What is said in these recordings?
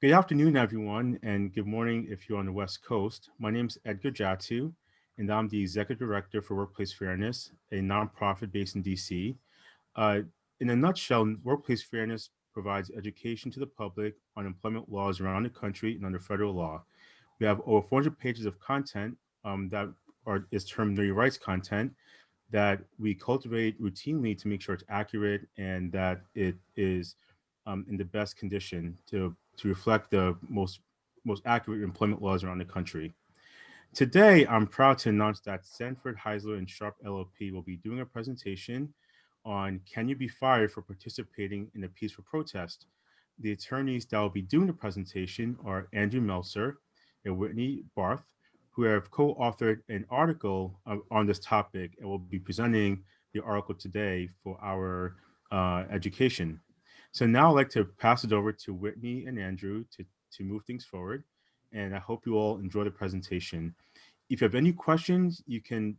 Good afternoon, everyone, and good morning if you're on the West Coast. My name is Edgar Jatu, and I'm the Executive Director for Workplace Fairness, a nonprofit based in DC. Uh, in a nutshell, Workplace Fairness provides education to the public on employment laws around the country and under federal law. We have over 400 pages of content that is termed Know Your Rights content that we cultivate routinely to make sure it's accurate and that it is in the best condition to reflect the most accurate employment laws around the country. Today, I'm proud to announce that Sanford, Heisler, and Sharp LLP will be doing a presentation on can you be fired for participating in a peaceful protest. The attorneys that will be doing the presentation are Andrew Meltzer and Whitney Barth, who have co-authored an article on this topic and will be presenting the article today for our education. So now I'd like to pass it over to Whitney and Andrew to move things forward. And I hope you all enjoy the presentation. If you have any questions, you can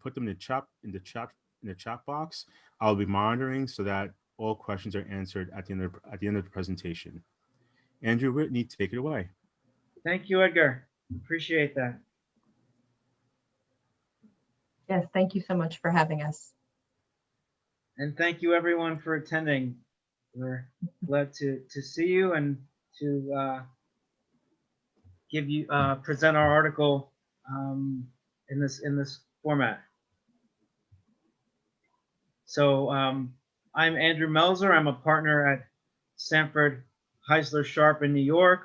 put them in the chat box. I'll be monitoring so that all questions are answered at the end of the presentation. Andrew, Whitney, take it away. Thank you, Edgar. Appreciate that. Yes, thank you so much for having us. And thank you, everyone, for attending. We're glad to see you and to present our article in this format. So I'm Andrew Melzer. I'm a partner at Sanford, Heisler, Sharp in New York.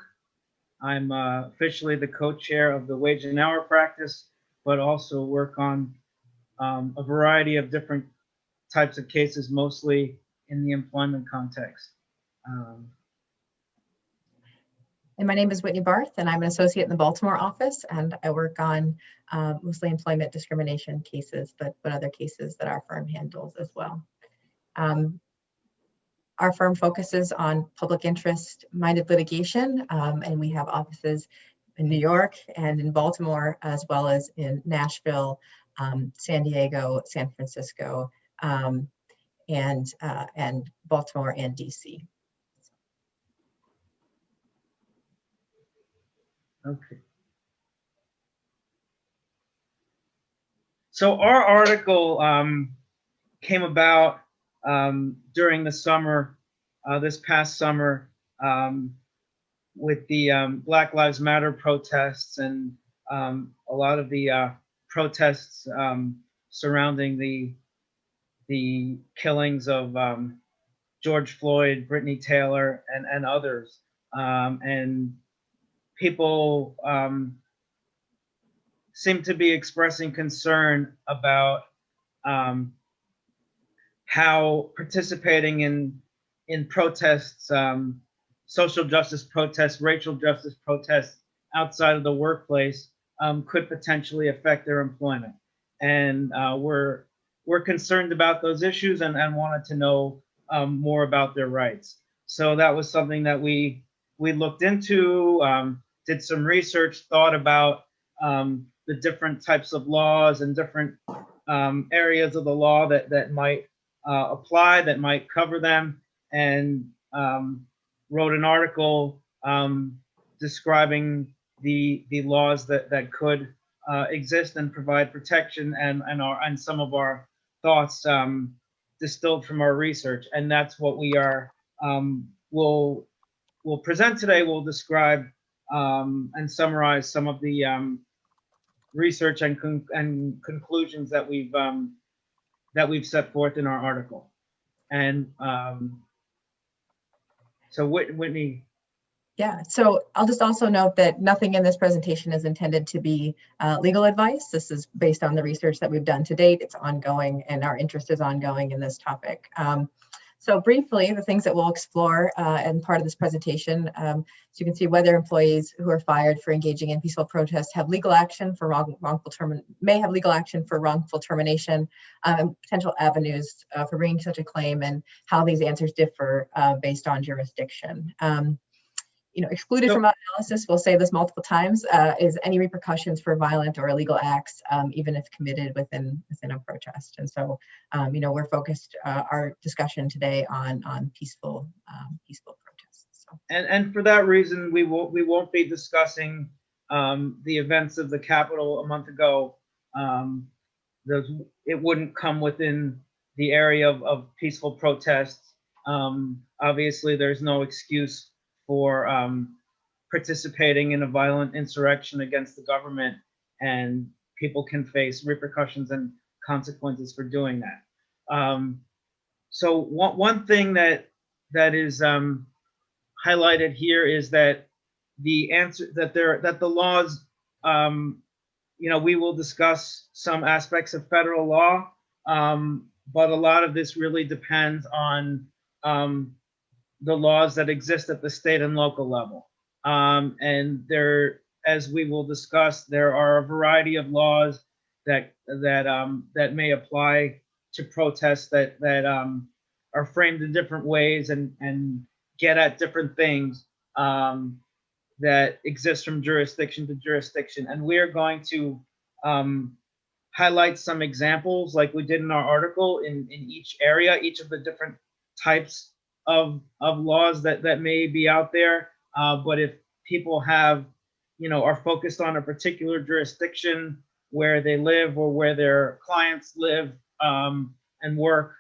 I'm officially the co-chair of the Wage and Hour practice, but also work on a variety of different types of cases, mostly in the employment context. And my name is Whitney Barth, and I'm an associate in the Baltimore office, and I work on mostly employment discrimination cases, but other cases that our firm handles as well. Our firm focuses on public interest-minded litigation, and we have offices in New York and in Baltimore, as well as in Nashville, San Diego, San Francisco, and Baltimore and DC. Okay. So our article came about during the summer, this past summer, with the Black Lives Matter protests and a lot of the protests surrounding the killings of George Floyd, Brittany Taylor, and others. And people seem to be expressing concern about how participating in protests, social justice protests, racial justice protests outside of the workplace could potentially affect their employment. And we're concerned about those issues and wanted to know more about their rights. So that was something that we looked into, did some research, thought about the different types of laws and different areas of the law that might apply, that might cover them, and wrote an article describing the laws that could exist and provide protection, and some of our thoughts distilled from our research. And that's what we are will present today. We'll describe and summarize some of the research and conclusions that we've set forth in our article. And so Whitney. Yeah, so I'll just also note that nothing in this presentation is intended to be legal advice. This is based on the research that we've done to date. It's ongoing, and our interest is ongoing in this topic. So briefly, the things that we'll explore in part of this presentation, so you can see whether employees who are fired for engaging in peaceful protests have legal action for may have legal action for wrongful termination, and potential avenues for bringing such a claim, and how these answers differ based on jurisdiction. Excluded from analysis, we'll say this multiple times, is any repercussions for violent or illegal acts, even if committed within a protest. And so, we're focused our discussion today on peaceful protests. So, And for that reason, we won't be discussing the events of the Capitol a month ago. Those, it wouldn't come within the area of peaceful protests. Obviously, there's no excuse for participating in a violent insurrection against the government, and people can face repercussions and consequences for doing that. So one thing that is highlighted here is that the answer that the laws, we will discuss some aspects of federal law, but a lot of this really depends on the laws that exist at the state and local level. And there, as we will discuss, there are a variety of laws that may apply to protests that are framed in different ways and get at different things that exist from jurisdiction to jurisdiction. And we are going to highlight some examples, like we did in our article, in each area, each of the different types of laws that may be out there. But if people have, are focused on a particular jurisdiction where they live or where their clients live and work,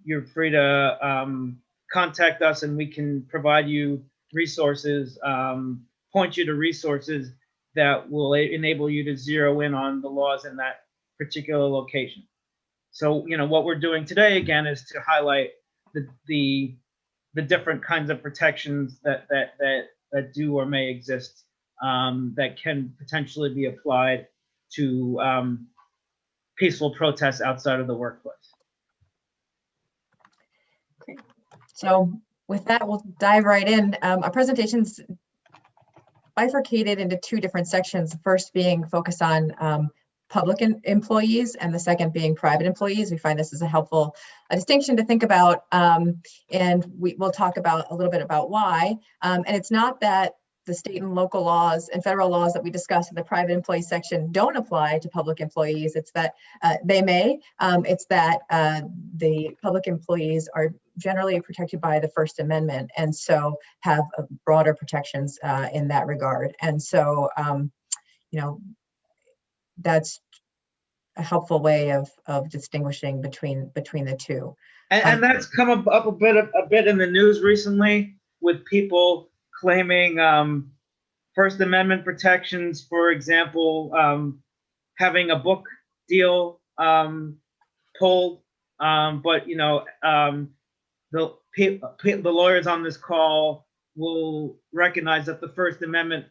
you're free to contact us, and we can provide you resources, point you to resources that will enable you to zero in on the laws in that particular location. So, what we're doing today again is to highlight the different kinds of protections that do or may exist, that can potentially be applied to peaceful protests outside of the workplace. Great. So with that, we'll dive right in. Our presentation's bifurcated into two different sections. The first being focused on public employees, and the second being private employees. We find this is a helpful distinction to think about, and we'll talk about a little bit about why. And it's not that the state and local laws and federal laws that we discussed in the private employee section don't apply to public employees. It's that they may. It's that the public employees are generally protected by the First Amendment, and so have broader protections in that regard. And so, that's a helpful way of distinguishing between the two. And that's come up a bit in the news recently, with people claiming First Amendment protections, for example, having a book deal pulled, but the lawyers on this call will recognize that the First Amendment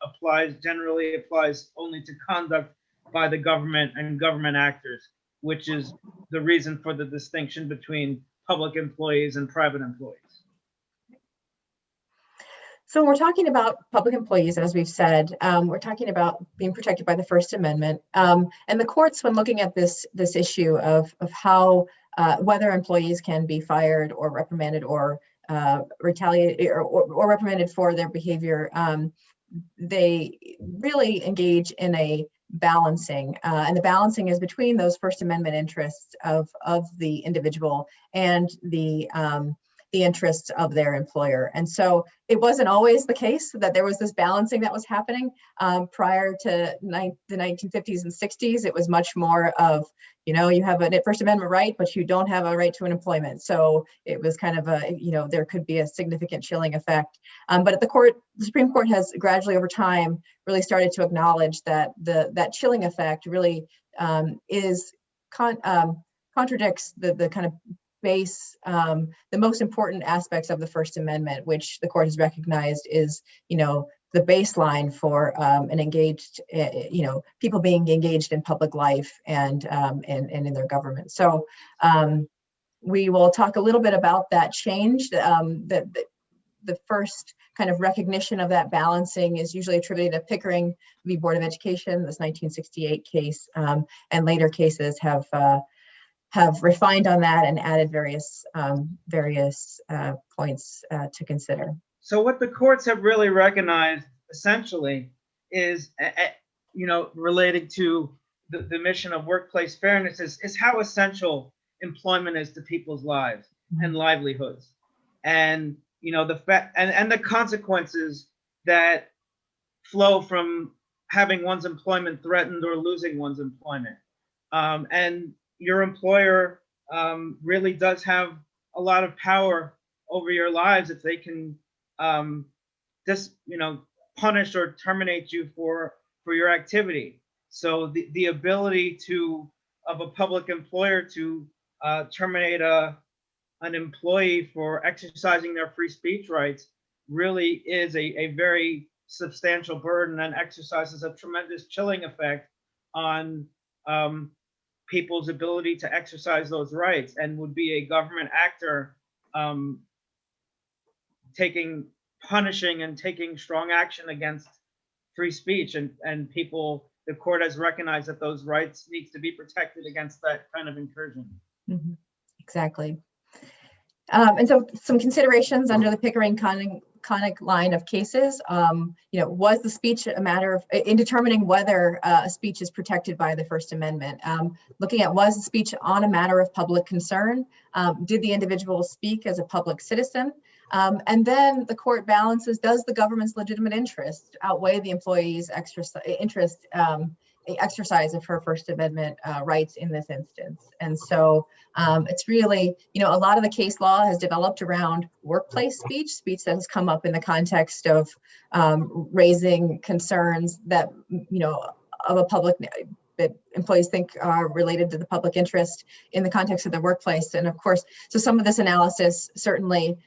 generally applies only to conduct by the government and government actors, which is the reason for the distinction between public employees and private employees. So when we're talking about public employees, as we've said, we're talking about being protected by the First Amendment. And the courts, when looking at this issue of how whether employees can be fired or reprimanded or retaliated or reprimanded for their behavior, they really engage in a balancing, and the balancing is between those First Amendment interests of the individual and the interests of their employer. And so it wasn't always the case that there was this balancing that was happening prior to the 1950s and 60s. It was much more of, you have a First Amendment right, but you don't have a right to an employment. So it was kind of there could be a significant chilling effect. But at the Supreme Court has gradually over time really started to acknowledge that that chilling effect really contradicts the kind of base, the most important aspects of the First Amendment, which the court has recognized is, the baseline for an engaged, people being engaged in public life and in their government. So we will talk a little bit about that change. The first kind of recognition of that balancing is usually attributed to Pickering v. Board of Education, this 1968 case, and later cases have refined on that and added various points to consider. So what the courts have really recognized essentially is, related to the mission of workplace fairness is how essential employment is to people's lives and livelihoods. And, you know, the fact and the consequences that flow from having one's employment threatened or losing one's employment. And your employer really does have a lot of power over your lives if they can punish or terminate you for your activity. So the ability of a public employer to terminate an employee for exercising their free speech rights really is a very substantial burden and exercises a tremendous chilling effect on people's ability to exercise those rights, and would be a government actor punishing and taking strong action against free speech, and people, the court has recognized that those rights needs to be protected against that kind of incursion. Mm-hmm. Exactly. And so some considerations under the Pickering-Connick line of cases, was the speech a matter of, in determining whether a speech is protected by the First Amendment, looking at, was the speech on a matter of public concern? Did the individual speak as a public citizen? And then the court balances, does the government's legitimate interest outweigh the employee's exercise of her First Amendment rights in this instance? And so it's really, a lot of the case law has developed around workplace speech that has come up in the context of raising concerns that, of a public, that employees think are related to the public interest in the context of the workplace. And of course, so some of this analysis certainly,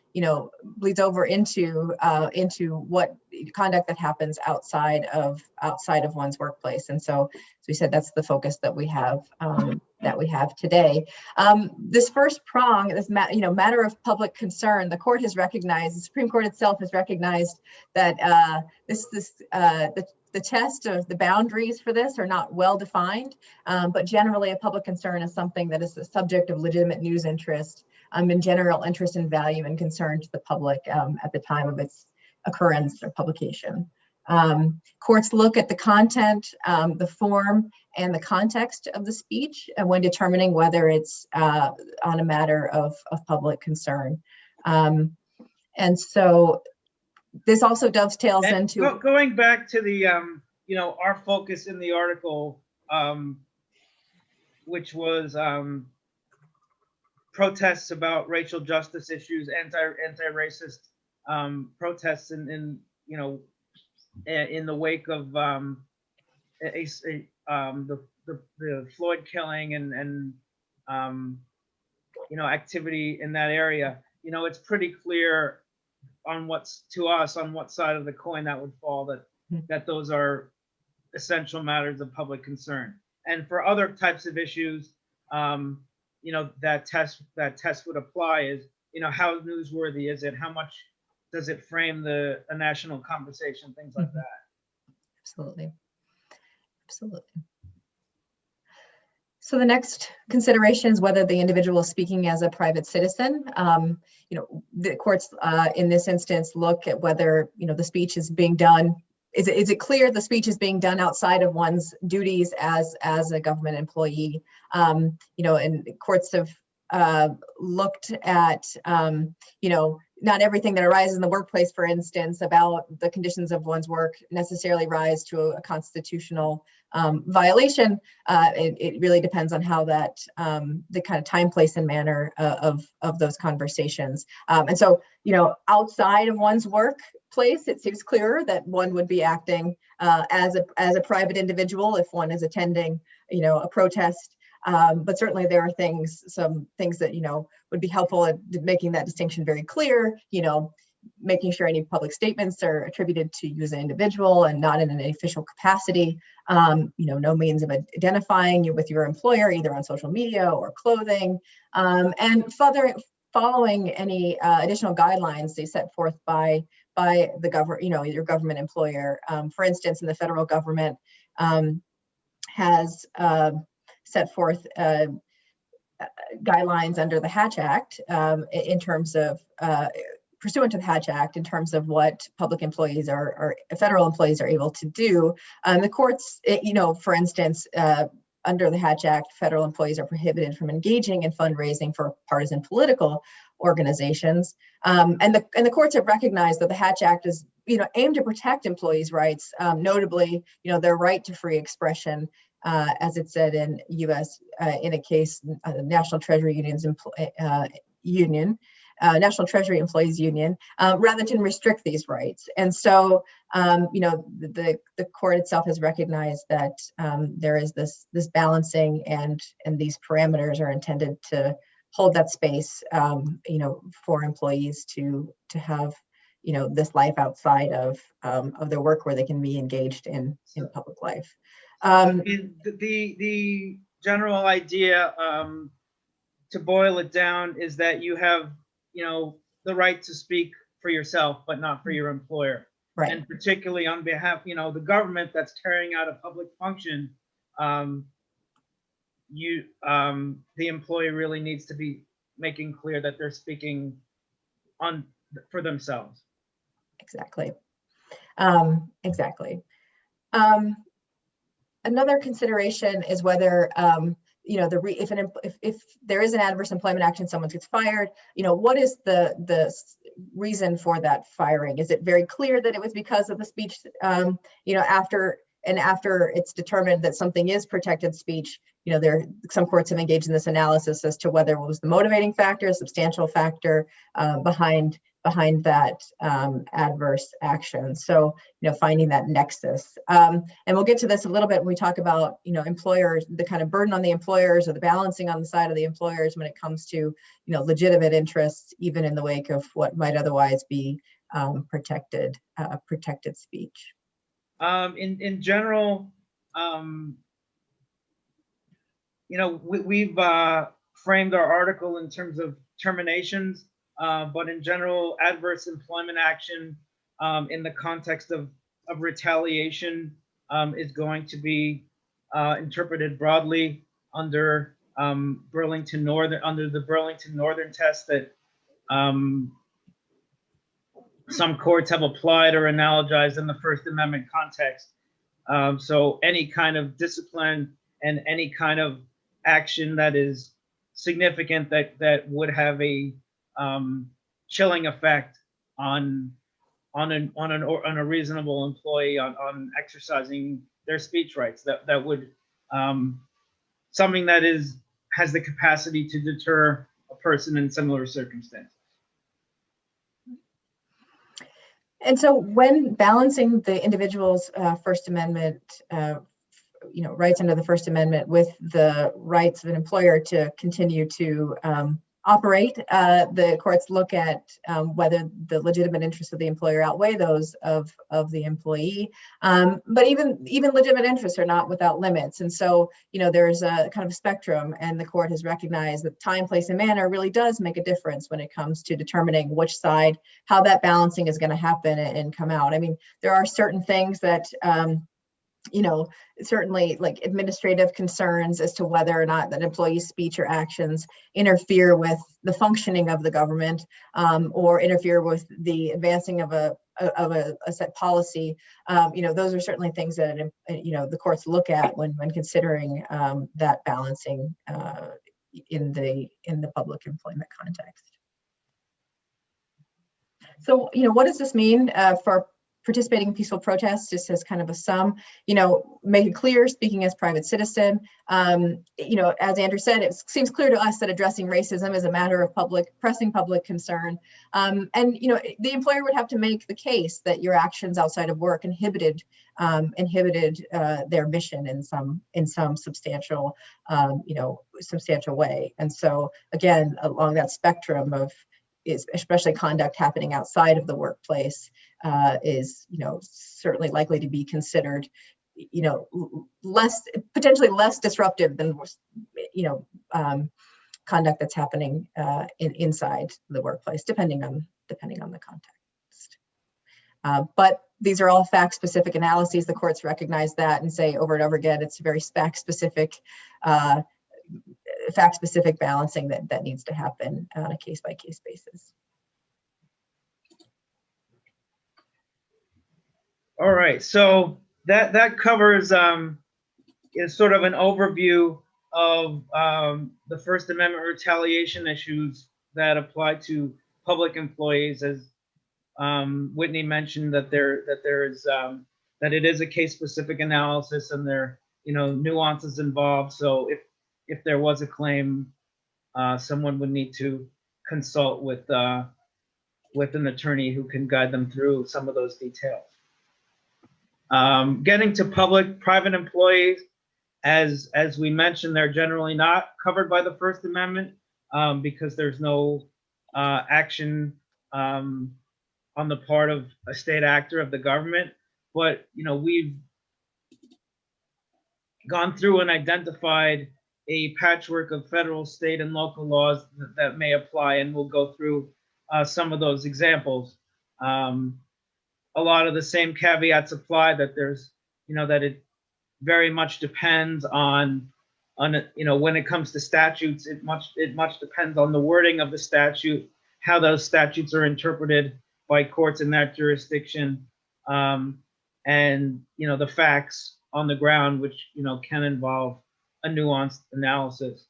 bleeds over into what conduct that happens outside of one's workplace. And so, as we said, that's the focus that we have today. This first prong, this matter of public concern, the court has recognized, the Supreme Court itself has recognized that the test of the boundaries for this are not well defined, but generally a public concern is something that is the subject of legitimate news interest, in general interest and value and concern to the public at the time of its occurrence or publication. Courts look at the content, the form, and the context of the speech when determining whether it's on a matter of public concern. And so this also dovetails into going back to the our focus in the article, which was protests about racial justice issues, anti-racist protests in the wake of the Floyd killing and activity in that area. It's pretty clear on what side of the coin that would fall, that those are essential matters of public concern. And for other types of issues, that test would apply is, how newsworthy is it? How much does it frame a national conversation? Things like that. Absolutely. So the next consideration is whether the individual is speaking as a private citizen. The courts in this instance look at whether the speech is being done. Is it clear the speech is being done outside of one's duties as a government employee? And courts have looked at not everything that arises in the workplace, for instance, about the conditions of one's work necessarily rise to a constitutional violation. It really depends on how that the kind of time, place, and manner of those conversations. And so, outside of one's workplace, it seems clearer that one would be acting as a private individual if one is attending, a protest. But certainly there are some things that, would be helpful at making that distinction very clear, making sure any public statements are attributed to you as an individual and not in an official capacity. No means of identifying you with your employer, either on social media or clothing, and following any additional guidelines they set forth by the government, your government employer. For instance, in the federal government has set forth guidelines under the Hatch Act in terms of pursuant to the Hatch Act in terms of what public employees or federal employees are able to do. The courts, for instance, under the Hatch Act, federal employees are prohibited from engaging in fundraising for partisan political organizations. And the courts have recognized that the Hatch Act is, aimed to protect employees' rights, notably, their right to free expression, as it said in U.S. In a case, National Treasury National Treasury Employees Union, rather than restrict these rights. And so, the court itself has recognized that there is this balancing, and these parameters are intended to hold that space, for employees to have, this life outside of their work, where they can be engaged in public life. The general idea, to boil it down, is that you have, the right to speak for yourself, but not for your employer. Right. And particularly on behalf, the government that's carrying out a public function, the employee really needs to be making clear that they're speaking for themselves. Exactly. Exactly. Another consideration is whether, if there is an adverse employment action, someone gets fired, what is the reason for that firing? Is it very clear that it was because of the speech, after it's determined that something is protected speech, some courts have engaged in this analysis as to whether it was the motivating factor, substantial factor behind that adverse action. So, finding that nexus. And we'll get to this a little bit when we talk about, employers, the kind of burden on the employers, or the balancing on the side of the employers when it comes to, legitimate interests, even in the wake of what might otherwise be protected speech. In general, we've framed our article in terms of terminations, but in general, adverse employment action in the context of retaliation is going to be interpreted broadly under the Burlington Northern test that some courts have applied or analogized in the First Amendment context. So any kind of discipline and any kind of action that is significant that would have a chilling effect on a reasonable employee on exercising their speech rights, that would something that has the capacity to deter a person in similar circumstances. And so, when balancing the individual's First Amendment, rights under the First Amendment with the rights of an employer to continue to operate, the courts look at whether the legitimate interests of the employer outweigh those of the employee. But even legitimate interests are not without limits. And so, there's a kind of spectrum, and the court has recognized that time, place, and manner really does make a difference when it comes to determining which side, how that balancing is going to happen and come out. I mean, there are certain things that certainly, like administrative concerns as to whether or not that employee's speech or actions interfere with the functioning of the government, or interfere with the advancing of a set policy. Those are certainly things that the courts look at when considering that balancing in the public employment context. So, what does this mean for participating in peaceful protests? Just as kind of a sum, make it clear, speaking as private citizen. As Andrew said, it seems clear to us that addressing racism is a matter of pressing public concern. And the employer would have to make the case that your actions outside of work inhibited their mission in some substantial way. And so, again, along that spectrum of especially conduct happening outside of the workplace is certainly likely to be considered potentially less disruptive than conduct that's happening inside the workplace, depending on the context. But these are all fact-specific analyses. The courts recognize that and say over and over again, it's very fact-specific balancing that needs to happen on a case-by-case basis. All right, so that covers is sort of an overview of the First Amendment retaliation issues that apply to public employees. As Whitney mentioned, that that it is a case-specific analysis, and there nuances involved. So if there was a claim, someone would need to consult with an attorney who can guide them through some of those details. Getting to private employees, as we mentioned, they're generally not covered by the First Amendment because there's no action on the part of a state actor of the government. But we've gone through and identified a patchwork of federal, state, and local laws that may apply, and we'll go through some of those examples. A lot of the same caveats apply, that there's that it very much depends on when it comes to statutes, it much depends on the wording of the statute, how those statutes are interpreted by courts in that jurisdiction, and the facts on the ground, which can involve a nuanced analysis.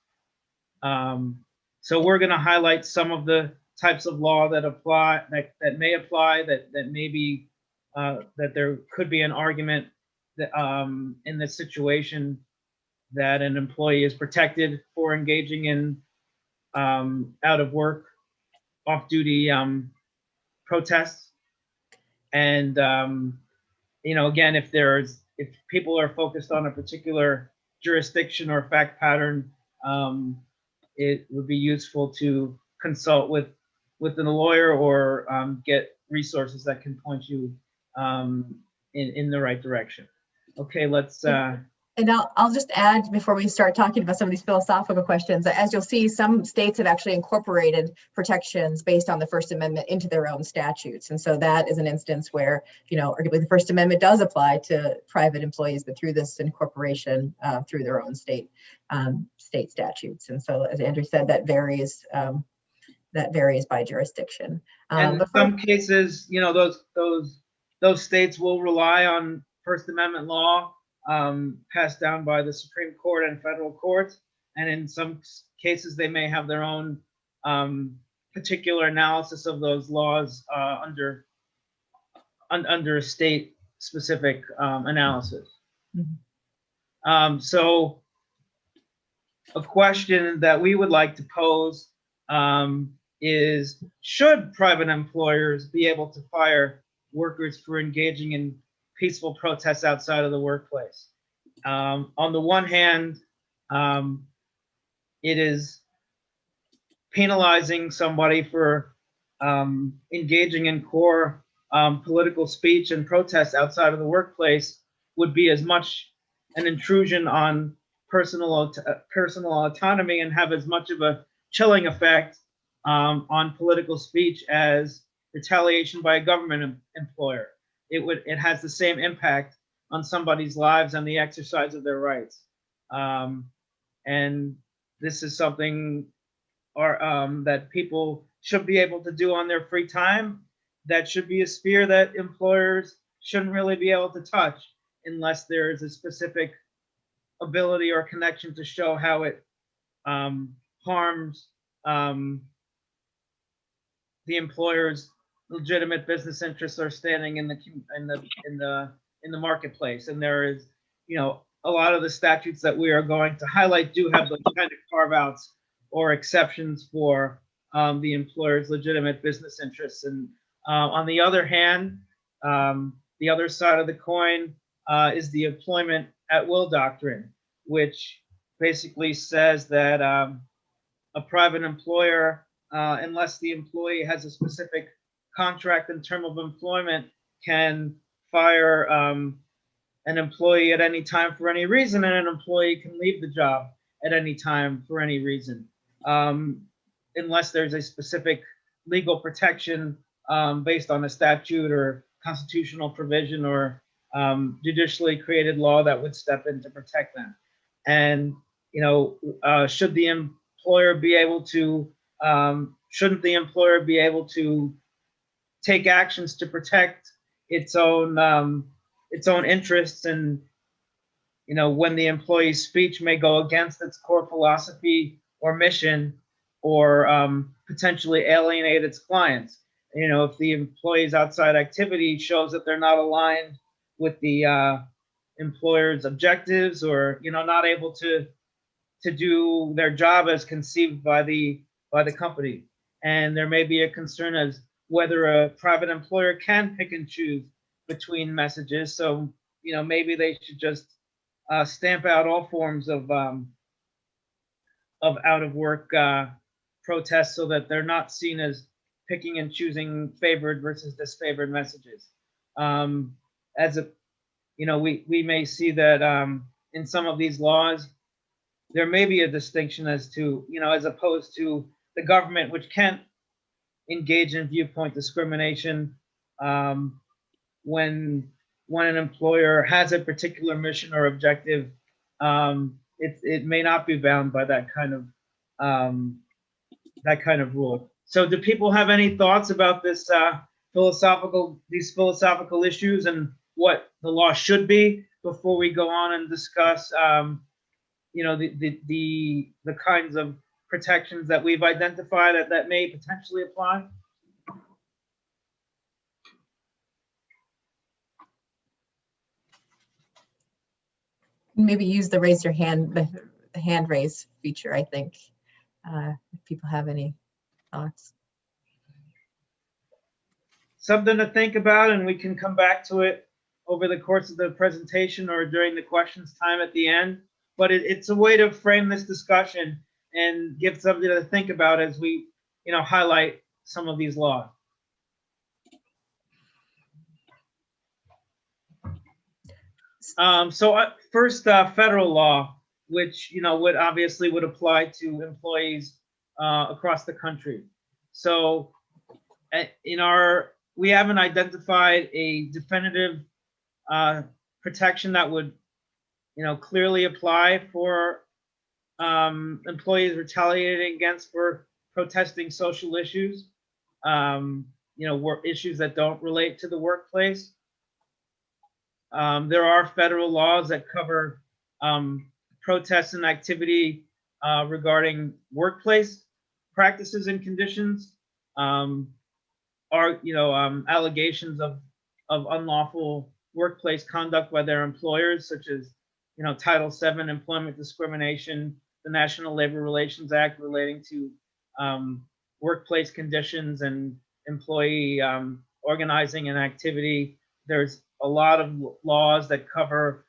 So we're going to highlight some of the types of law that apply, that may apply, that may be that there could be an argument that in this situation that an employee is protected for engaging in out of work, off-duty protests. And again, if people are focused on a particular jurisdiction or fact pattern, it would be useful to consult with a lawyer or get resources that can point you in the right direction. Okay, let's. And I'll just add before we start talking about some of these philosophical questions, as you'll see, some states have actually incorporated protections based on the First Amendment into their own statutes. And so that is an instance where, arguably the First Amendment does apply to private employees, but through this incorporation through their own state statutes. And so, as Andrew said, that varies by jurisdiction. And in some cases, those states will rely on First Amendment law passed down by the Supreme Court and federal courts, and in some cases they may have their own particular analysis of those laws under a state-specific analysis. Mm-hmm. So a question that we would like to pose is, should private employers be able to fire workers for engaging in peaceful protests outside of the workplace? On the one hand, it is penalizing somebody for engaging in core political speech and protests outside of the workplace would be as much an intrusion on personal autonomy and have as much of a chilling effect on political speech as retaliation by a government employer. It has the same impact on somebody's lives and the exercise of their rights. And this is something that people should be able to do on their free time. That should be a sphere that employers shouldn't really be able to touch unless there is a specific ability or connection to show how it harms the employer's legitimate business interests or standing in the marketplace. And there is, a lot of the statutes that we are going to highlight do have those kind of carve-outs or exceptions for the employer's legitimate business interests. And on the other hand, the other side of the coin is the employment at will doctrine, which basically says that a private employer, unless the employee has a specific contract and term of employment, can fire an employee at any time for any reason, and an employee can leave the job at any time for any reason, unless there's a specific legal protection based on a statute or constitutional provision or judicially created law that would step in to protect them. And should the employer be able to shouldn't the employer be able to take actions to protect its own interests and when the employee's speech may go against its core philosophy or mission, or potentially alienate its clients. If the employee's outside activity shows that they're not aligned with the employer's objectives, or not able to do their job as conceived by the company. And there may be a concern as whether a private employer can pick and choose between messages. So maybe they should just stamp out all forms of out of work protests, so that they're not seen as picking and choosing favored versus disfavored messages. As a we may see that in some of these laws, there may be a distinction as to, as opposed to the government, which can't engage in viewpoint discrimination when an employer has a particular mission or objective. It may not be bound by that kind of rule. So, do people have any thoughts about these philosophical issues and what the law should be, before we go on and discuss the kinds of protections that we've identified that may potentially apply? Maybe use the raise your hand, the hand raise feature, I think, if people have any thoughts. Something to think about, and we can come back to it over the course of the presentation or during the questions time at the end. But it's a way to frame this discussion and give something to think about as we, highlight some of these laws. First, federal law, which would apply to employees across the country. So, we haven't identified a definitive protection that would clearly apply for employees retaliated against for protesting social issues, issues that don't relate to the workplace. There are federal laws that cover protests and activity regarding workplace practices and conditions, allegations of unlawful workplace conduct by their employers, such as Title VII employment discrimination, the National Labor Relations Act relating to workplace conditions and employee organizing and activity. There's a lot of laws that cover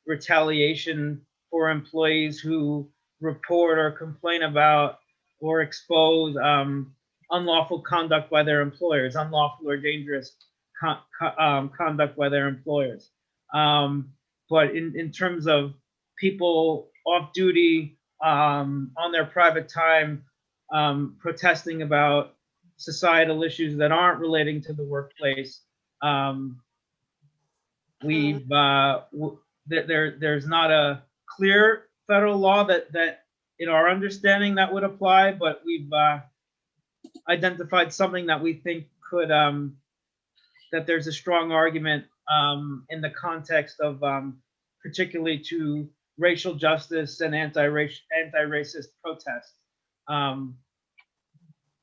retaliation for employees who report or complain about or expose unlawful conduct by their employers, unlawful or dangerous conduct by their employers. But in terms of people off duty on their private time, protesting about societal issues that aren't relating to the workplace, there's not a clear federal law that in our understanding that would apply, but we've identified something that we think could that there's a strong argument in the context of particularly to racial justice and anti-racist protests.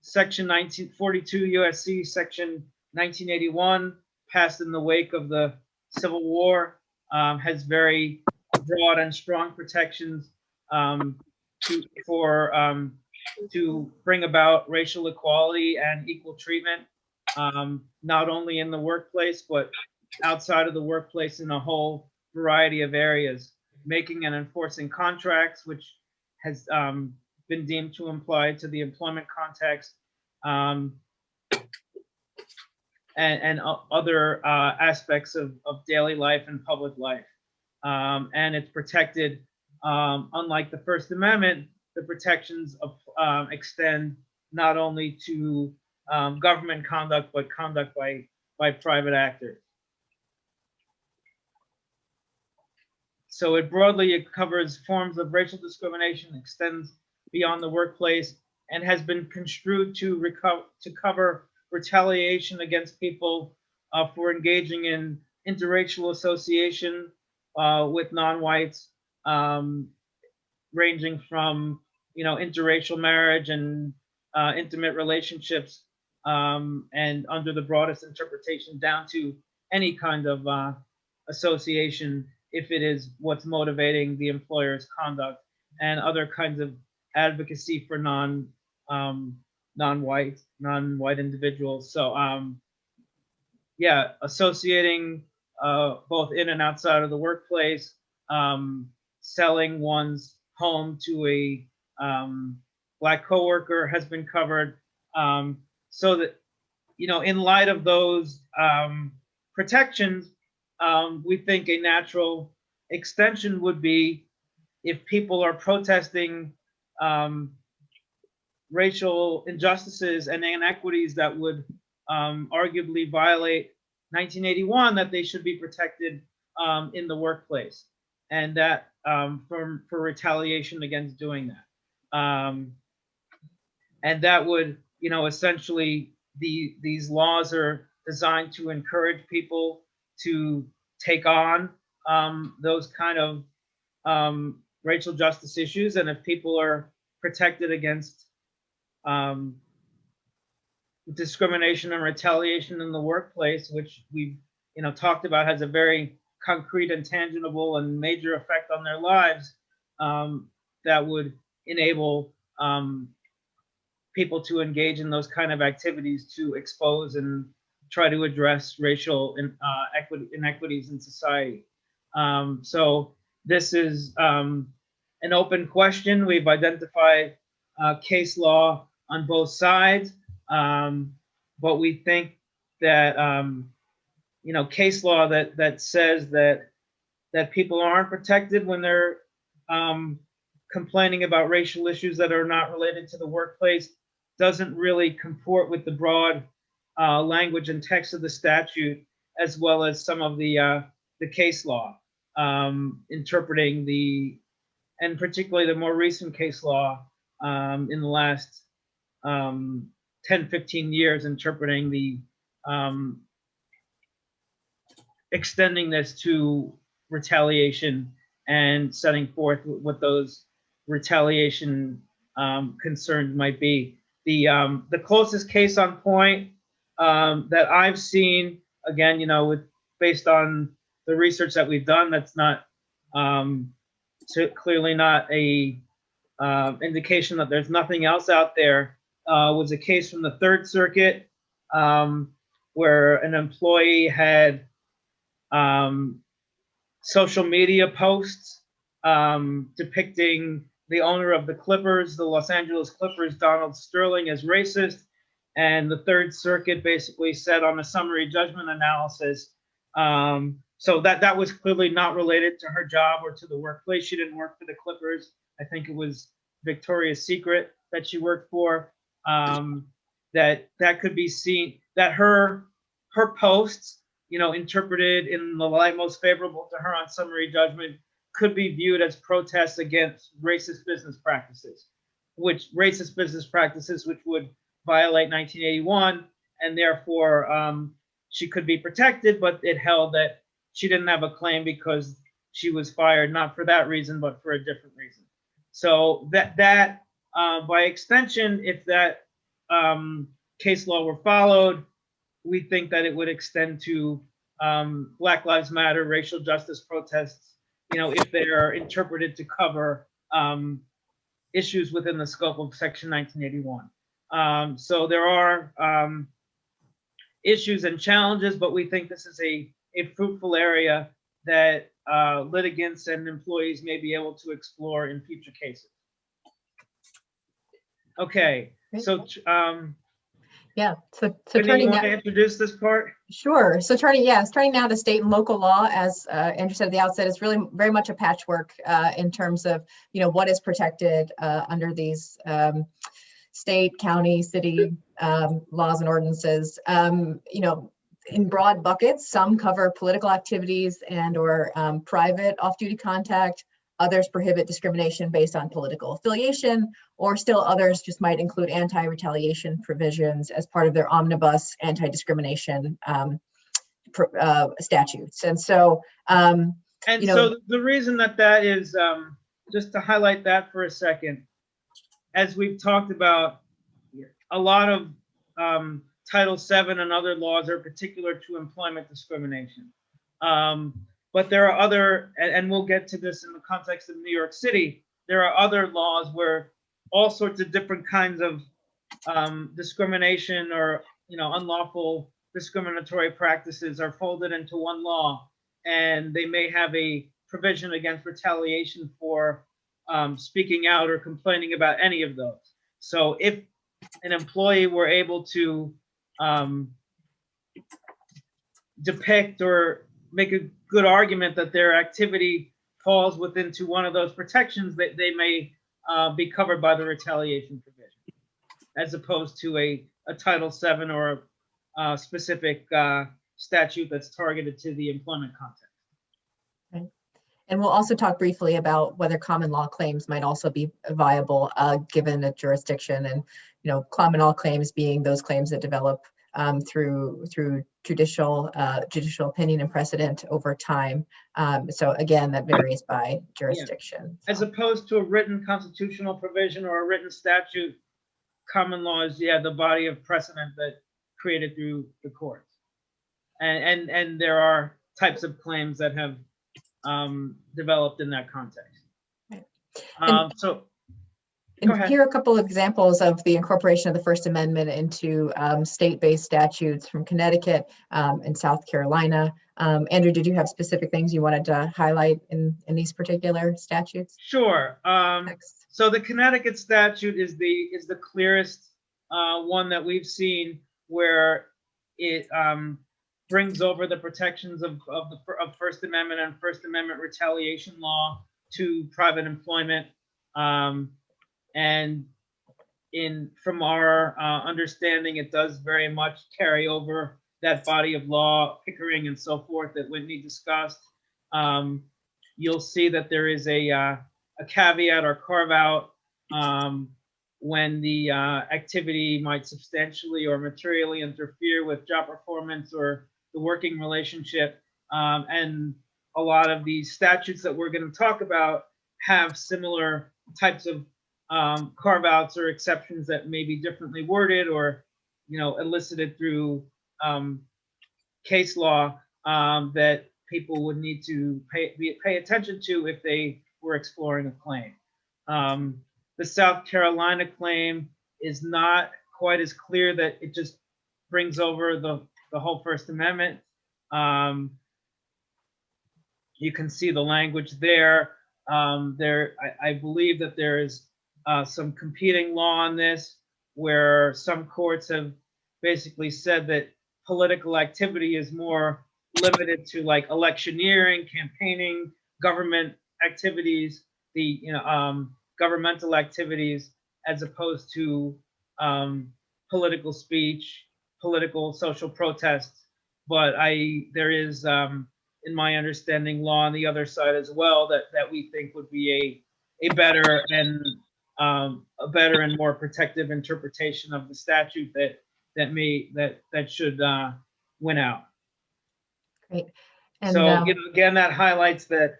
Section 1942 USC Section 1981, passed in the wake of the Civil War, has very broad and strong protections to bring about racial equality and equal treatment, not only in the workplace, but outside of the workplace in a whole variety of areas, making and enforcing contracts, which has been deemed to apply to the employment context, and other aspects of daily life and public life. And it's protected, unlike the First Amendment, the protections extend not only to government conduct, but conduct by private actors. So it covers forms of racial discrimination, extends beyond the workplace, and has been construed to cover retaliation against people for engaging in interracial association, with non-whites, ranging from, interracial marriage and intimate relationships, and under the broadest interpretation down to any kind of association, if it is what's motivating the employer's conduct, and other kinds of advocacy for non-white individuals. So yeah, associating both in and outside of the workplace, selling one's home to a Black coworker has been covered. So that, in light of those protections, we think a natural extension would be, if people are protesting racial injustices and inequities that would arguably violate 1981, that they should be protected in the workplace, and that for retaliation against doing that. And that would, essentially, these laws are designed to encourage people to take on those kind of racial justice issues. And if people are protected against discrimination and retaliation in the workplace, which we've talked about has a very concrete and tangible and major effect on their lives, that would enable people to engage in those kind of activities to expose and try to address racial inequities in society. So this is an open question. We've identified case law on both sides, but we think that case law that says that people aren't protected when they're complaining about racial issues that are not related to the workplace doesn't really comport with the broad language and text of the statute, as well as some of the case law interpreting and particularly the more recent case law in the last 10, 15 years, interpreting the extending this to retaliation and setting forth what those retaliation concerns might be. The closest case on point that I've seen, again, based on the research that we've done, that's not clearly not a indication that there's nothing else out there, was a case from the Third Circuit where an employee had social media posts depicting the owner of the Clippers, the Los Angeles Clippers, Donald Sterling, as racist. And the Third Circuit basically said on a summary judgment analysis, so that was clearly not related to her job or to the workplace. She didn't work for the Clippers. I think it was Victoria's Secret that she worked for. That could be seen, that her posts, interpreted in the light most favorable to her on summary judgment, could be viewed as protests against racist business practices, which would violate 1981, and therefore she could be protected, but it held that she didn't have a claim because she was fired not for that reason, but for a different reason. So that by extension, if that case law were followed, we think that it would extend to Black Lives Matter, racial justice protests, if they are interpreted to cover issues within the scope of Section 1981. So there are issues and challenges, but we think this is a fruitful area that litigants and employees may be able to explore in future cases. Okay, so yeah, so turning you want to introduce this part? Sure. So turning now to state and local law, as Andrew said at the outset, is really very much a patchwork in terms of what is protected under these state, county, city laws and ordinances. In broad buckets, some cover political activities and or private off-duty contact. Others prohibit discrimination based on political affiliation, or still others just might include anti-retaliation provisions as part of their omnibus anti-discrimination statutes. And so, And You know, so the reason that is, just to highlight that for a second, as we've talked about, a lot of Title VII and other laws are particular to employment discrimination. But there are other, and we'll get to this in the context of New York City, there are other laws where all sorts of different kinds of discrimination or unlawful discriminatory practices are folded into one law, and they may have a provision against retaliation for speaking out or complaining about any of those. So if an employee were able to depict or make a good argument that their activity falls within to one of those protections, that they may be covered by the retaliation provision, as opposed to a Title VII or a specific statute that's targeted to the employment context. right. And we'll also talk briefly about whether common law claims might also be viable given a jurisdiction, and common law claims being those claims that develop through judicial opinion and precedent over time. So again, that varies by jurisdiction. Yeah. As opposed to a written constitutional provision or a written statute, common law is the body of precedent that created through the courts, and there are types of claims that have developed in that context. Right. So and here are a couple of examples of the incorporation of the First Amendment into state-based statutes from Connecticut and South Carolina. Andrew, did you have specific things you wanted to highlight in these particular statutes? Sure. So the Connecticut statute is the clearest one that we've seen, where it brings over the protections of First Amendment and First Amendment retaliation law to private employment. And from our understanding, it does very much carry over that body of law, Pickering and so forth, that Whitney discussed. You'll see that there is a caveat or carve out when the activity might substantially or materially interfere with job performance or the working relationship. And a lot of these statutes that we're going to talk about have similar types of carve-outs or exceptions that may be differently worded or elicited through case law that people would need to pay attention to if they were exploring a claim. The South Carolina claim is not quite as clear, that it just brings over the whole First Amendment. You can see the language there. I believe that there is some competing law on this, where some courts have basically said that political activity is more limited to like electioneering, campaigning, government activities, the governmental activities, as opposed to political speech, political social protests. But there is, in my understanding, law on the other side as well that we think would be a better and more protective interpretation of the statute that should win out. Great. And so again, that highlights that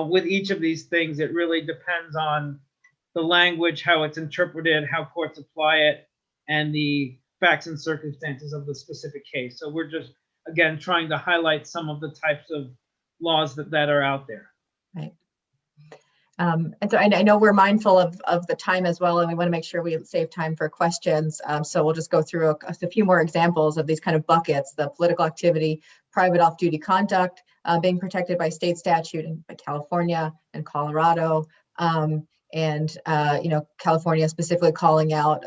with each of these things, it really depends on the language, how it's interpreted, how courts apply it, and the facts and circumstances of the specific case. So we're just, again, trying to highlight some of the types of laws that are out there. Right. And so I know we're mindful of the time as well, and we want to make sure we save time for questions. So we'll just go through a few more examples of these kind of buckets: the political activity, private off-duty conduct being protected by state statute and by California and Colorado, and California specifically calling out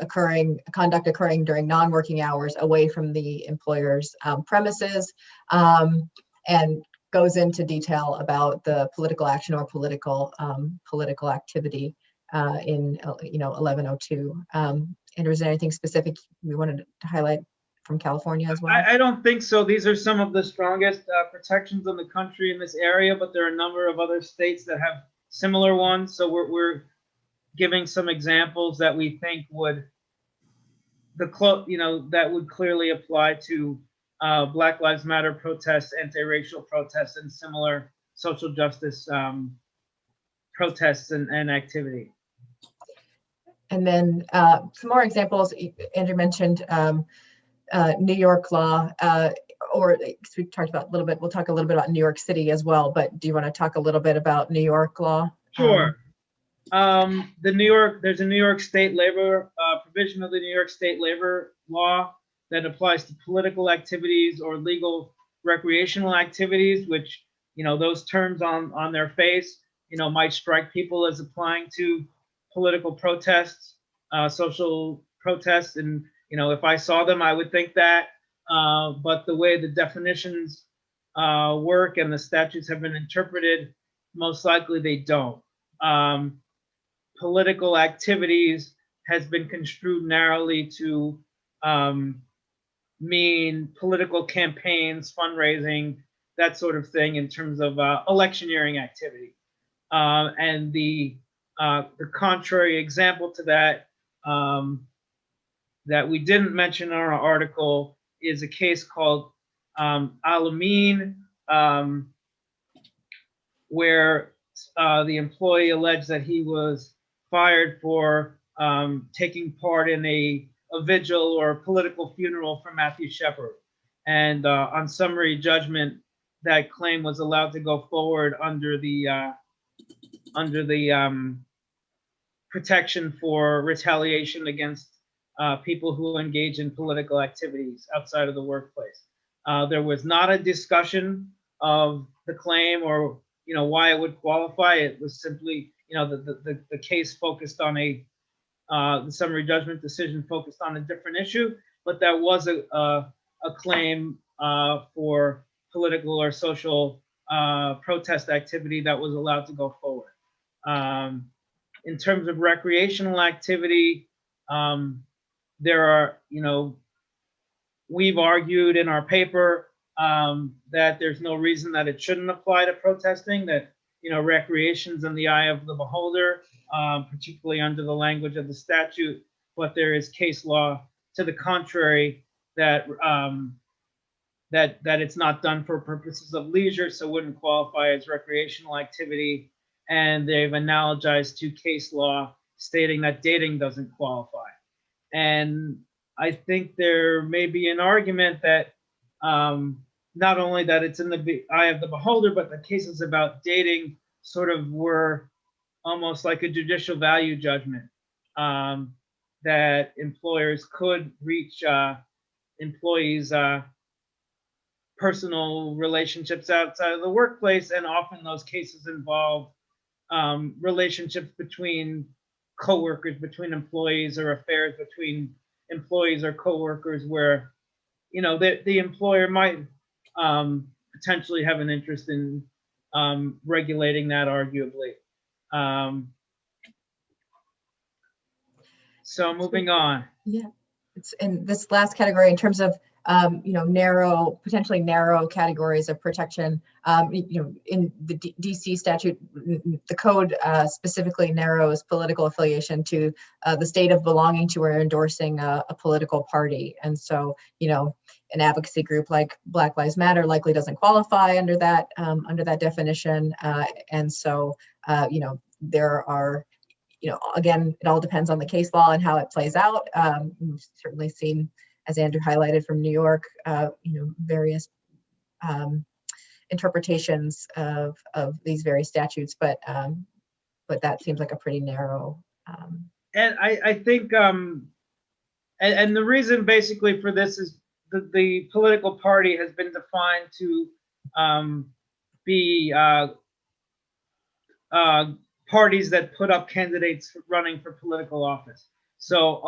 conduct occurring during non-working hours away from the employer's premises, and goes into detail about the political action or political activity in 1102. Andrew, is there anything specific we wanted to highlight from California as well? I don't think so. These are some of the strongest protections in the country in this area, but there are a number of other states that have similar ones. So we're giving some examples that we think would clearly apply to Black Lives Matter protests, anti-racial protests, and similar social justice protests and activity. And then some more examples. Andrew mentioned New York law, or we talked about a little bit. We'll talk a little bit about New York City as well. But do you want to talk a little bit about New York law? Sure. There's a New York State labor provision of the New York State labor law that applies to political activities or legal recreational activities, which, those terms on their face, might strike people as applying to political protests, social protests. And, if I saw them, I would think that. But the way the definitions work and the statutes have been interpreted, most likely they don't. Political activities has been construed narrowly to mean political campaigns, fundraising, that sort of thing in terms of electioneering activity. And the contrary example to that that we didn't mention in our article is a case called Alameen, where the employee alleged that he was fired for taking part in a vigil or a political funeral for Matthew Shepard. And on summary judgment, that claim was allowed to go forward under the protection for retaliation against people who engage in political activities outside of the workplace. There was not a discussion of the claim or why it would qualify. It was simply the case focused on the summary judgment decision focused on a different issue, but that was a claim for political or social protest activity that was allowed to go forward. In terms of recreational activity, there are, we've argued in our paper that there's no reason that it shouldn't apply to protesting, that, recreation's in the eye of the beholder, particularly under the language of the statute, but there is case law to the contrary that that it's not done for purposes of leisure, so wouldn't qualify as recreational activity. And they've analogized to case law stating that dating doesn't qualify. And I think there may be an argument that not only that it's in the eye of the beholder, but the cases about dating sort of were almost like a judicial value judgment, that employers could reach employees' personal relationships outside of the workplace, and often those cases involve relationships between coworkers, between employees, or affairs between employees or coworkers, where the employer might potentially have an interest in regulating that, arguably. So moving on. Yeah, it's in this last category in terms of potentially narrow categories of protection. In the DC statute, the code specifically narrows political affiliation to the state of belonging to or endorsing a political party. And so, an advocacy group like Black Lives Matter likely doesn't qualify under that definition. And so, there are, again, it all depends on the case law and how it plays out. We've certainly seen, as Andrew highlighted from New York, various interpretations of these various statutes, but that seems like a pretty narrow. And I think, and the reason basically for this is the political party has been defined to be parties that put up candidates running for political office. So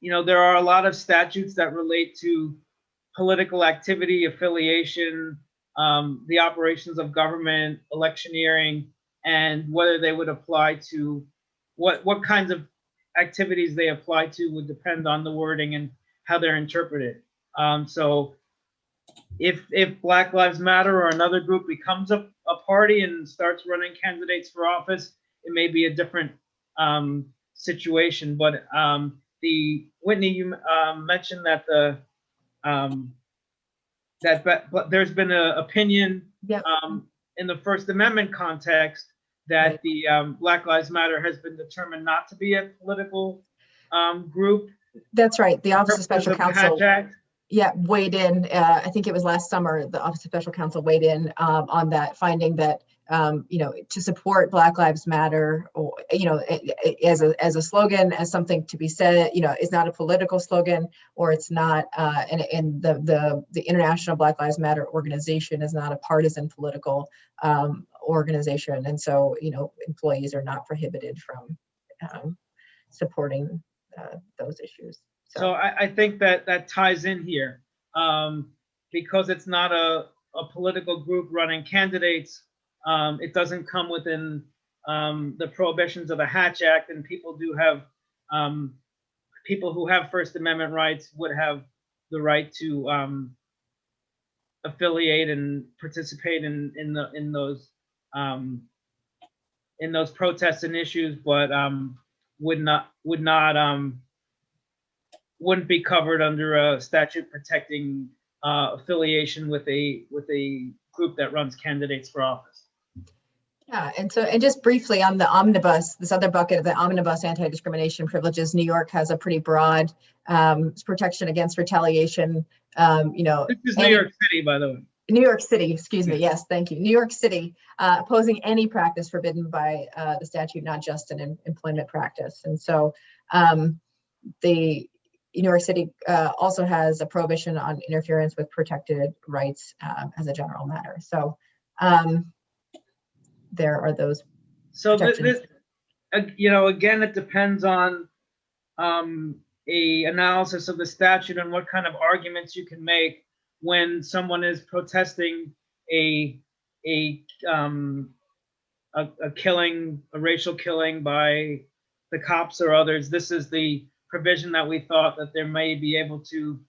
there are a lot of statutes that relate to political activity, affiliation, the operations of government, electioneering, and whether they would apply to what kinds of activities they apply to would depend on the wording and how they're interpreted. So if Black Lives Matter or another group becomes a party and starts running candidates for office, it may be a different situation. But Whitney, you mentioned that that there's been an opinion Yep. in the First Amendment context that Right. the Black Lives Matter has been determined not to be a political group. That's right. The For Office of Special purposes of the Counsel, Hatch Act. yeah, weighed in. I think it was last summer. The Office of Special Counsel weighed in on that, finding that to support Black Lives Matter, or as a slogan, as something to be said, is not a political slogan, or it's not. And the International Black Lives Matter organization is not a partisan political organization, and so employees are not prohibited from supporting those issues. So I think that ties in here, because it's not a political group running candidates. It doesn't come within the prohibitions of the Hatch Act, and people who have First Amendment rights would have the right to affiliate and participate in those protests and issues, but wouldn't be covered under a statute protecting affiliation with a group that runs candidates for office. Yeah, and just briefly on the omnibus, this other bucket of the omnibus anti-discrimination privileges, New York has a pretty broad protection against retaliation. This is New York City, by the way. New York City, excuse me. Yes, thank you. New York City, opposing any practice forbidden by the statute, not just an employment practice. And so the New York City also has a prohibition on interference with protected rights as a general matter. So there are those. So this, again, it depends on a analysis of the statute and what kind of arguments you can make when someone is protesting a killing, a racial killing by the cops or others. This is the provision that we thought that there may be able to,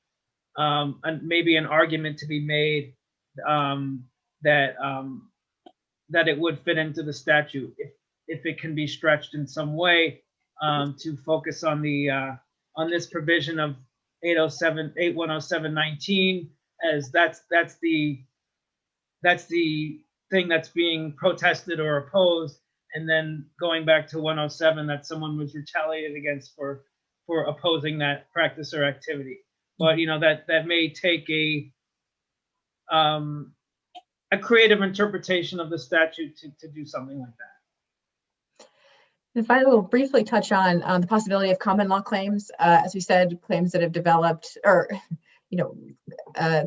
maybe an argument to be made that it would fit into the statute if it can be stretched in some way to focus on this provision of 810719, as that's the thing that's being protested or opposed, and then going back to 107, that someone was retaliated against for opposing that practice or activity. But that may take a creative interpretation of the statute to do something like that. If I will briefly touch on the possibility of common law claims, as we said, claims that have developed or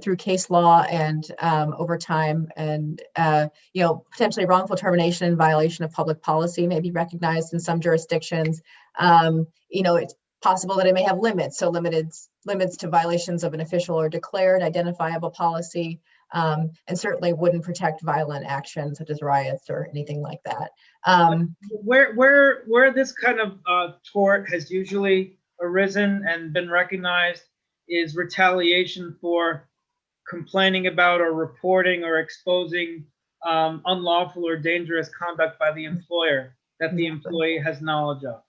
through case law and over time, and potentially wrongful termination in violation of public policy may be recognized in some jurisdictions. It's possible that it may have limits, so limits to violations of an official or declared identifiable policy, and certainly wouldn't protect violent action such as riots or anything like that. Where this kind of tort has usually arisen and been recognized is retaliation for complaining about or reporting or exposing unlawful or dangerous conduct by the employer that the employee has knowledge of.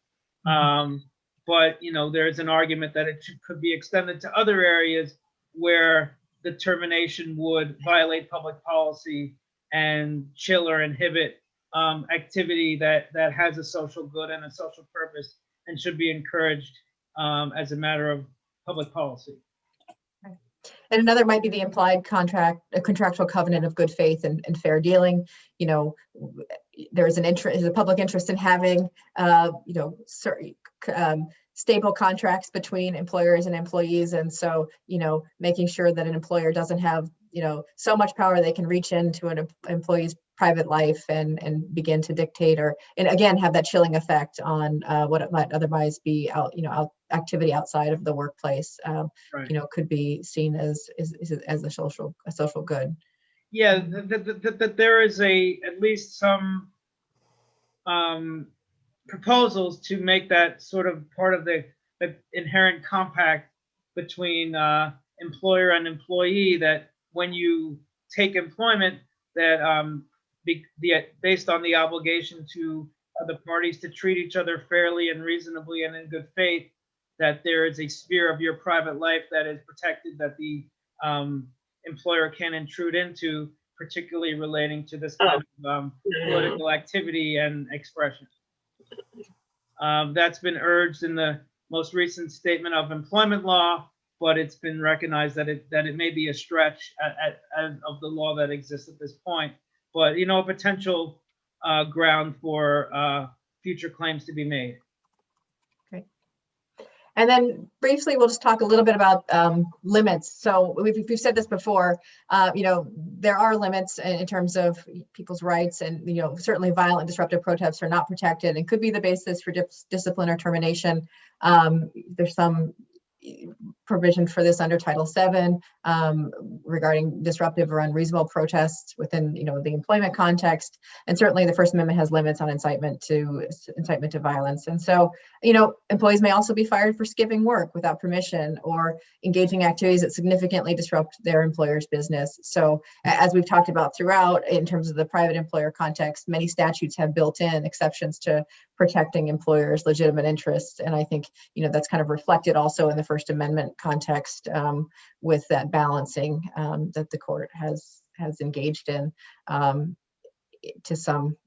But there's an argument that it could be extended to other areas where the termination would violate public policy and chill or inhibit activity that has a social good and a social purpose and should be encouraged as a matter of public policy. And another might be the implied contractual covenant of good faith and fair dealing. There is a public interest in having, stable contracts between employers and employees. And so, making sure that an employer doesn't have, so much power they can reach into an employee's private life and begin to dictate and again, have that chilling effect on what it might otherwise be activity outside of the workplace, Right. Could be seen as a social good. Yeah, that there is at least some proposals to make that sort of part of the inherent compact between employer and employee, that when you take employment, that based on the obligation to the parties to treat each other fairly and reasonably and in good faith, that there is a sphere of your private life that is protected, that the employer can intrude into, particularly relating to this kind of political activity and expression. That's been urged in the most recent statement of employment law, but it's been recognized that it may be a stretch of the law that exists at this point. But a potential ground for future claims to be made. Great. And then briefly, we'll just talk a little bit about limits. So we've said this before, there are limits in terms of people's rights, and certainly violent disruptive protests are not protected and could be the basis for discipline or termination. There's some provision for this under Title VII regarding disruptive or unreasonable protests within the employment context, and certainly the First Amendment has limits on incitement to violence. And so employees may also be fired for skipping work without permission or engaging activities that significantly disrupt their employer's business. So as we've talked about throughout, in terms of the private employer context, many statutes have built-in exceptions to protecting employers' legitimate interests, and I think that's kind of reflected also in the First Amendment context with that balancing that the court has engaged in to some,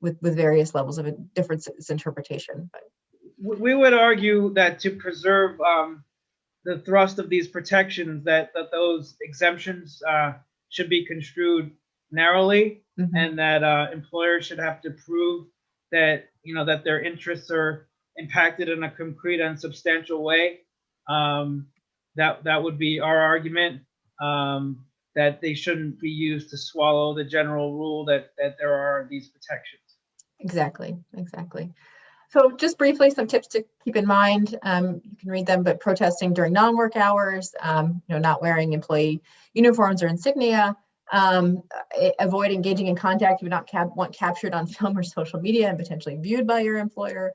with various levels of difference interpretation. But we would argue that to preserve the thrust of these protections, that those exemptions should be construed narrowly, and that employers should have to prove that that their interests are impacted in a concrete and substantial way. That would be our argument, that they shouldn't be used to swallow the general rule that there are these protections. Exactly. So just briefly, some tips to keep in mind. You can read them, but protesting during non-work hours, not wearing employee uniforms or insignia, avoid engaging in contact you would not want captured on film or social media and potentially viewed by your employer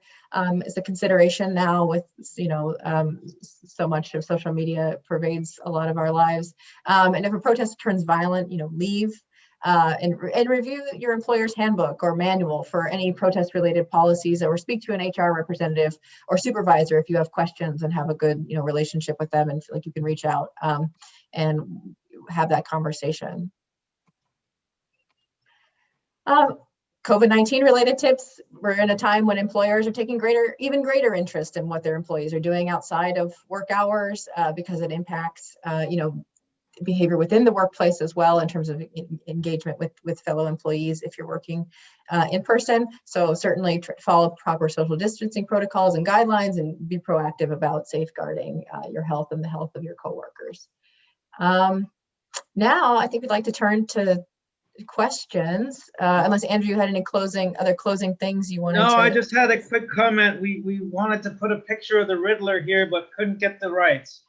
is a consideration now with so much of social media pervades a lot of our lives. And if a protest turns violent, leave. And review your employer's handbook or manual for any protest-related policies, or speak to an HR representative or supervisor if you have questions and have a good relationship with them and feel like you can reach out and have that conversation. COVID-19 related tips. We're in a time when employers are taking even greater interest in what their employees are doing outside of work hours because it impacts behavior within the workplace as well in terms of engagement with fellow employees if you're working in person. So certainly follow proper social distancing protocols and guidelines and be proactive about safeguarding your health and the health of your coworkers. Now I think we'd like to turn to questions, unless Andrew, you had any other closing things you wanted to. No, I just had a quick comment. We wanted to put a picture of the Riddler here, but couldn't get the rights.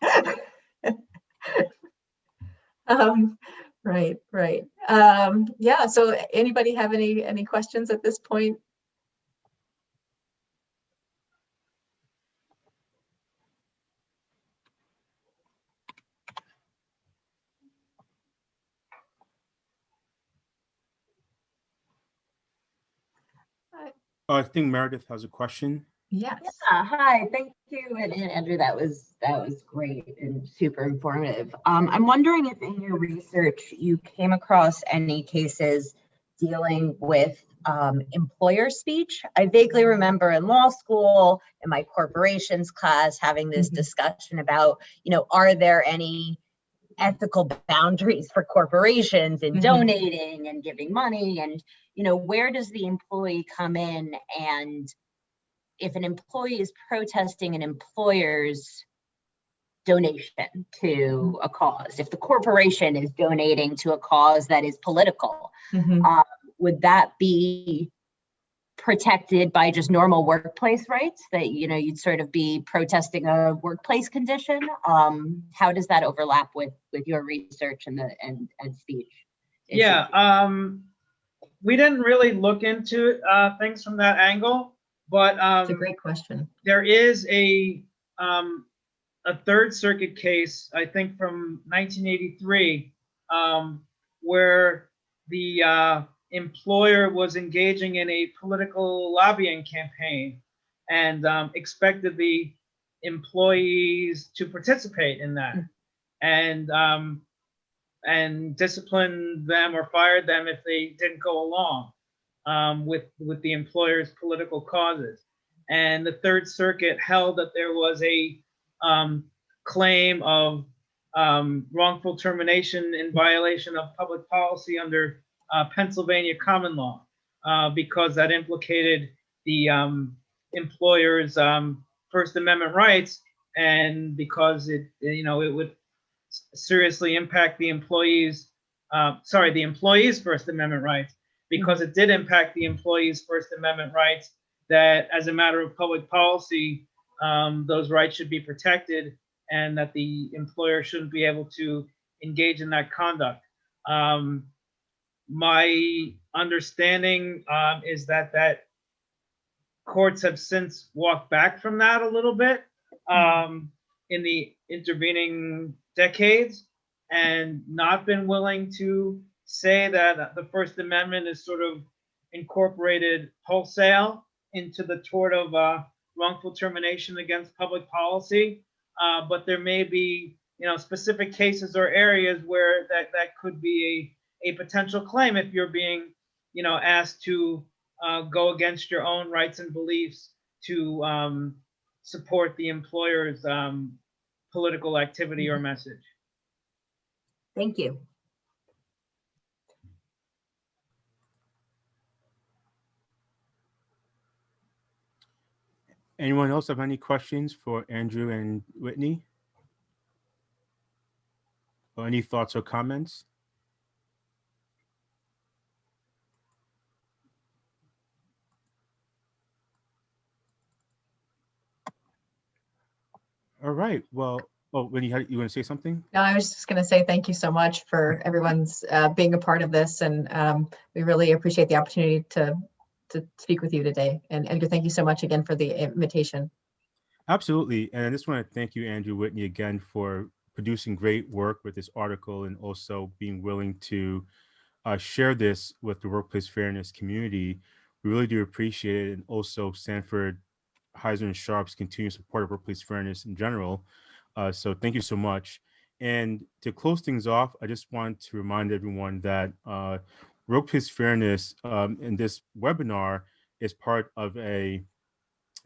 Right. Yeah. So anybody have any questions at this point? I think Meredith has a question. Yes. Yeah, hi, thank you, and Andrew, that was great and super informative. I'm wondering if in your research you came across any cases dealing with employer speech. I vaguely remember in law school, in my corporations class, having this discussion about, are there any ethical boundaries for corporations in donating and giving money, and where does the employee come in, and if an employee is protesting an employer's donation to a cause, if the corporation is donating to a cause that is political, would that be protected by just normal workplace rights, that you'd sort of be protesting a workplace condition? How does that overlap with your research and speech? Yeah, we didn't really look into things from that angle, but it's a great question. There is a Third Circuit case, I think from 1983, where the employer was engaging in a political lobbying campaign and expected the employees to participate in that. And and disciplined them or fired them if they didn't go along with the employer's political causes. And the Third Circuit held that there was a claim of wrongful termination in violation of public policy under Pennsylvania common law because that implicated the employer's First Amendment rights, and because it would seriously impact the employees' First Amendment rights, because it did impact the employees' First Amendment rights, that as a matter of public policy, those rights should be protected and that the employer shouldn't be able to engage in that conduct. My understanding is that courts have since walked back from that a little bit in the intervening decades, and not been willing to say that the First Amendment is sort of incorporated wholesale into the tort of wrongful termination against public policy. But there may be, specific cases or areas where that could be a potential claim if you're being, asked to go against your own rights and beliefs to support the employer's political activity or message. Thank you. Anyone else have any questions for Andrew and Whitney? Or any thoughts or comments? All right. Well, Whitney, you want to say something? No, I was just going to say thank you so much for everyone's being a part of this, and we really appreciate the opportunity to speak with you today. And Edgar, thank you so much again for the invitation. Absolutely. And I just want to thank you, Andrew Whitney, again for producing great work with this article and also being willing to share this with the workplace fairness community. We really do appreciate it. And also Sanford, Heiser, and Sharp's continued support of workplace fairness in general. So thank you so much. And to close things off, I just want to remind everyone that workplace fairness in this webinar is part of a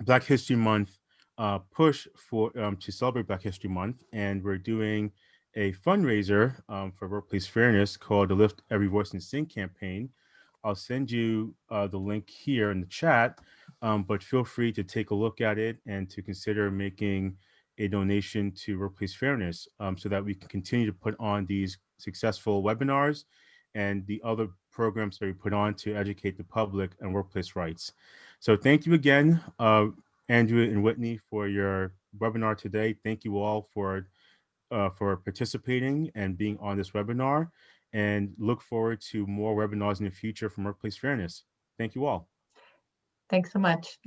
Black History Month push for to celebrate Black History Month, and we're doing a fundraiser for workplace fairness called the Lift Every Voice and Sing campaign. I'll send you the link here in the chat, but feel free to take a look at it and to consider making a donation to workplace fairness so that we can continue to put on these successful webinars and the other programs that we put on to educate the public on workplace rights. So thank you again, Andrew and Whitney, for your webinar today. Thank you all for participating and being on this webinar, and look forward to more webinars in the future from Workplace Fairness. Thank you all. Thanks so much.